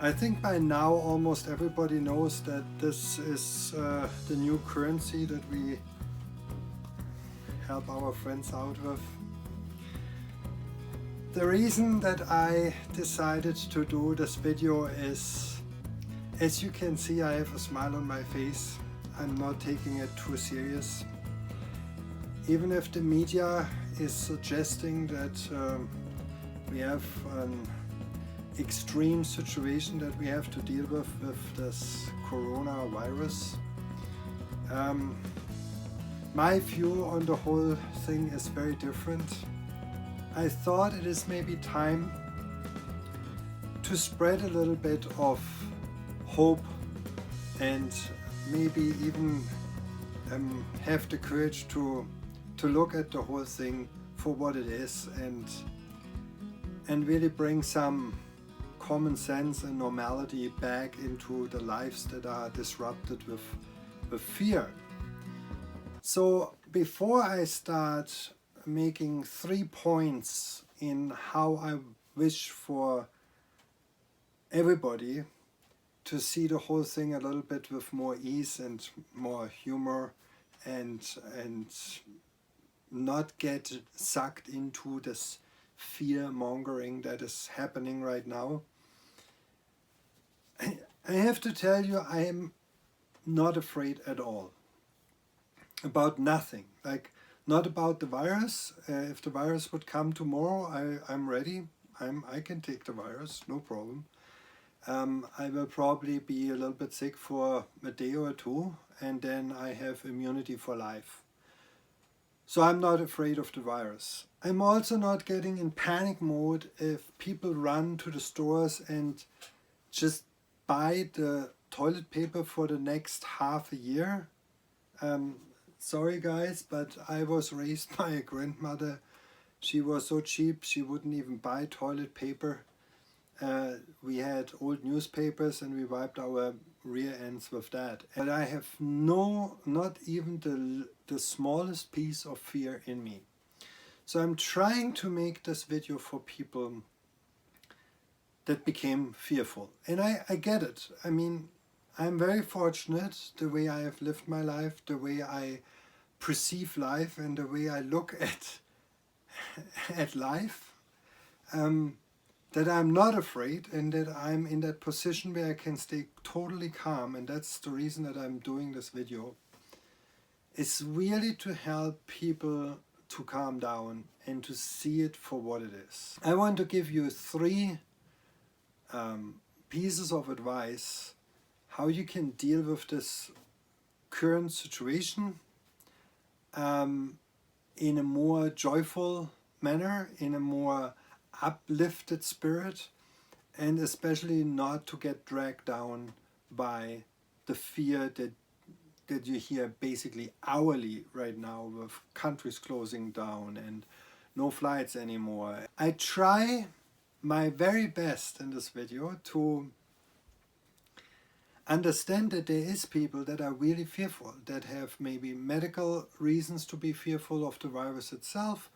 I think by now almost everybody knows that this is the new currency that we help our friends out with. The reason that I decided to do this video is, as you can see, I have a smile on my face. I'm not taking it too serious. Even if the media is suggesting that we have an extreme situation that we have to deal with this coronavirus, my view on the whole thing is very different. I thought it is maybe time to spread a little bit of hope and maybe even have the courage to look at the whole thing for what it is and really bring some common sense and normality back into the lives that are disrupted with fear. So before I start making 3 points in how I wish for everybody to see the whole thing a little bit with more ease and more humor and not get sucked into this fear mongering that is happening right now, I have to tell you, I am not afraid at all about nothing. Like, not about the virus. If the virus would come tomorrow, I'm ready. I can take the virus, no problem. I will probably be a little bit sick for a day or two, and then I have immunity for life. So I'm not afraid of the virus. I'm also not getting in panic mode if people run to the stores and just buy the toilet paper for the next half a year. Sorry guys, but I was raised by a grandmother. She was so cheap, she wouldn't even buy toilet paper. We had old newspapers and we wiped our rear ends with that. But I have not even the smallest piece of fear in me. So I'm trying to make this video for people that became fearful. And I get it. I mean, I'm very fortunate the way I have lived my life, the way I perceive life and the way I look at life, that I'm not afraid and that I'm in that position where I can stay totally calm. And that's the reason that I'm doing this video. It's really to help people to calm down and to see it for what it is. I want to give you 3 pieces of advice how you can deal with this current situation in a more joyful manner, in a more uplifted spirit, and especially not to get dragged down by the fear that you hear basically hourly right now with countries closing down and no flights anymore. I try my very best in this video to understand that there is people that are really fearful, that have maybe medical reasons to be fearful of the virus itself,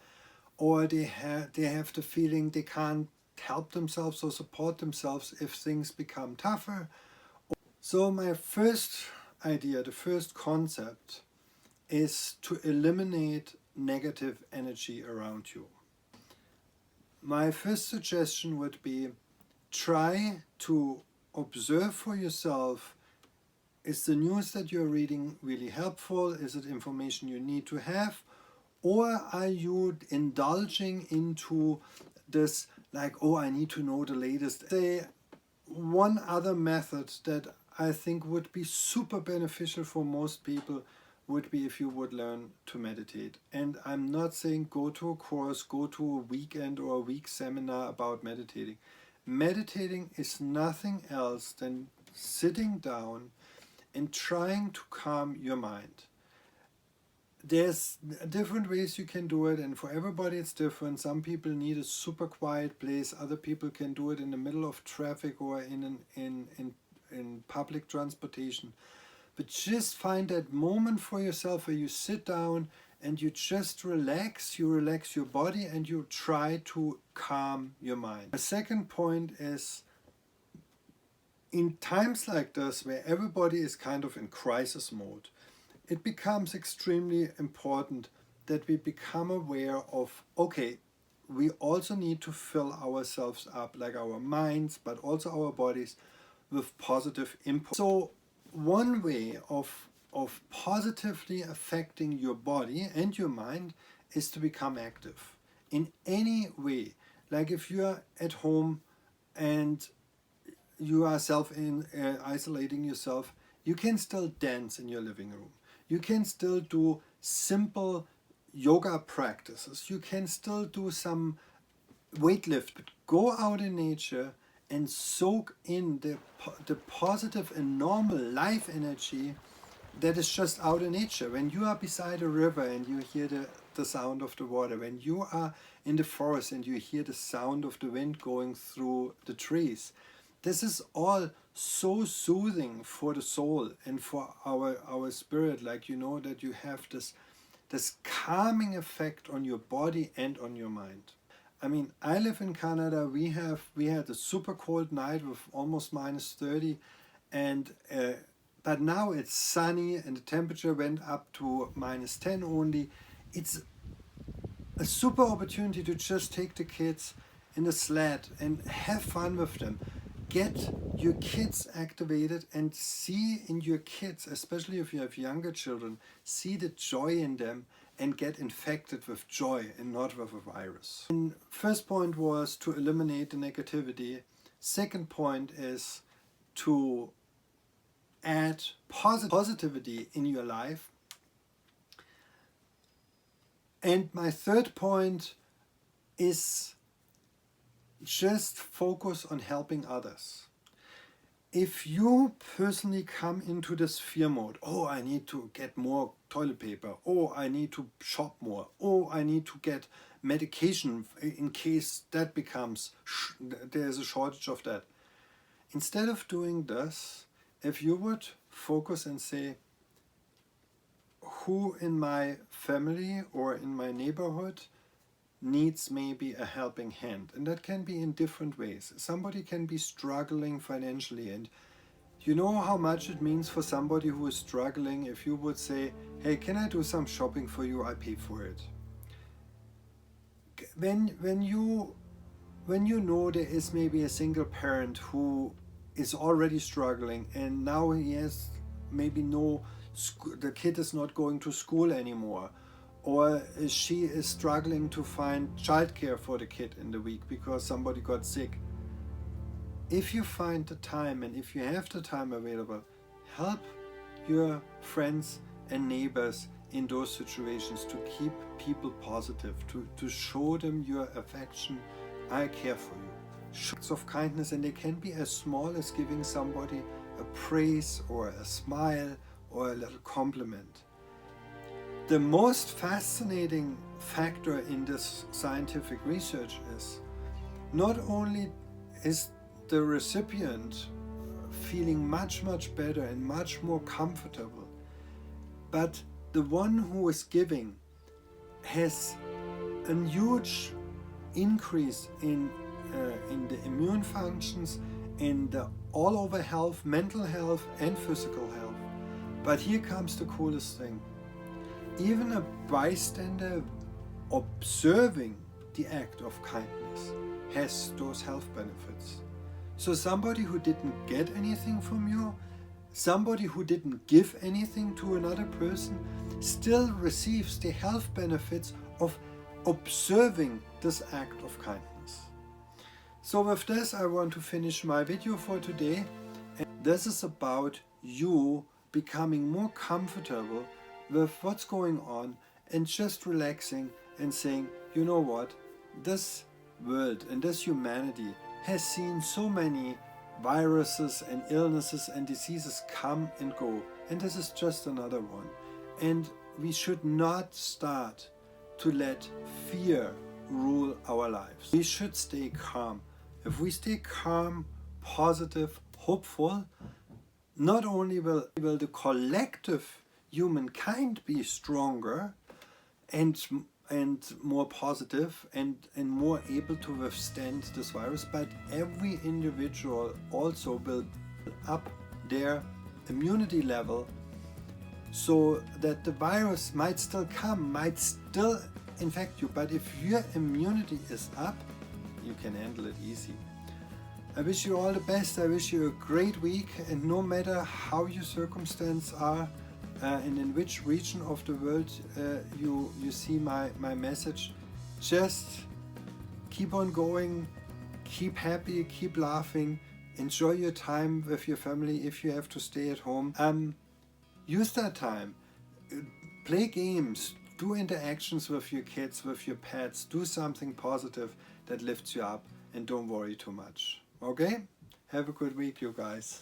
or they have the feeling they can't help themselves or support themselves if things become tougher. So my first idea, the first concept, is to eliminate negative energy around you. My first suggestion would be, try to observe for yourself, is the news that you're reading really helpful? Is it information you need to have? Or are you indulging into this, like, oh, I need to know the latest? One other method that I think would be super beneficial for most people would be if you would learn to meditate. And I'm not saying go to a course, go to a weekend or a week seminar about meditating. Meditating is nothing else than sitting down and trying to calm your mind. There's different ways you can do it, and for everybody it's different. Some people need a super quiet place, other people can do it in the middle of traffic or in public transportation. But just find that moment for yourself where you sit down and you just relax, you relax your body and you try to calm your mind. The second point is in times like this, where everybody is kind of in crisis mode, it becomes extremely important that we become aware of, okay, we also need to fill ourselves up, like our minds, but also our bodies, with positive input. So one way of positively affecting your body and your mind is to become active in any way. Like if you're at home and you are isolating yourself, you can still dance in your living room. You can still do simple yoga practices. You can still do some weightlift, but go out in nature and soak in the positive and normal life energy that is just out in nature. When you are beside a river and you hear the sound of the water, when you are in the forest and you hear the sound of the wind going through the trees, this is all so soothing for the soul and for our spirit. Like, you know, that you have this calming effect on your body and on your mind. I mean, I live in Canada. We had a super cold night with almost -30, and but now it's sunny and the temperature went up to -10 only. It's a super opportunity to just take the kids in the sled and have fun with them. Get your kids activated and see in your kids, especially if you have younger children, see the joy in them and get infected with joy and not with a virus. And first point was to eliminate the negativity. Second point is to add positivity in your life. And my third point is just focus on helping others. If you personally come into this fear mode, oh, I need to get more toilet paper, oh, I need to shop more, oh, I need to get medication in case that becomes, there's a shortage of that. Instead of doing this, if you would focus and say, who in my family or in my neighborhood needs maybe a helping hand, and that can be in different ways. Somebody can be struggling financially, and you know how much it means for somebody who is struggling if you would say, hey, can I do some shopping for you? I pay for it. When you know there is maybe a single parent who is already struggling and now he has maybe the kid is not going to school anymore, or she is struggling to find childcare for the kid in the week because somebody got sick. If you find the time and if you have the time available, help your friends and neighbors in those situations to keep people positive, to show them your affection. I care for you. Acts of kindness, and they can be as small as giving somebody a praise or a smile or a little compliment. The most fascinating factor in this scientific research is not only is the recipient feeling much better and much more comfortable, but the one who is giving has a huge increase in the immune functions, in the all over health, mental health and physical health. But here comes the coolest thing. Even a bystander observing the act of kindness has those health benefits. So somebody who didn't get anything from you, somebody who didn't give anything to another person, still receives the health benefits of observing this act of kindness. So with this, I want to finish my video for today. And this is about you becoming more comfortable with what's going on and just relaxing and saying, you know what, this world and this humanity has seen so many viruses and illnesses and diseases come and go, and this is just another one. And we should not start to let fear rule our lives. We should stay calm. If we stay calm, positive, hopeful, not only will the collective humankind be stronger and more positive and more able to withstand this virus, but every individual also will up their immunity level so that the virus might still come, might still infect you, but if your immunity is up, you can handle it easy. I wish you all the best. I wish you a great week, and no matter how your circumstances are and in which region of the world you see my message, just keep on going, keep happy, keep laughing, enjoy your time with your family if you have to stay at home. Use that time, play games, do interactions with your kids, with your pets, do something positive that lifts you up, and don't worry too much. Okay? Have a good week, you guys.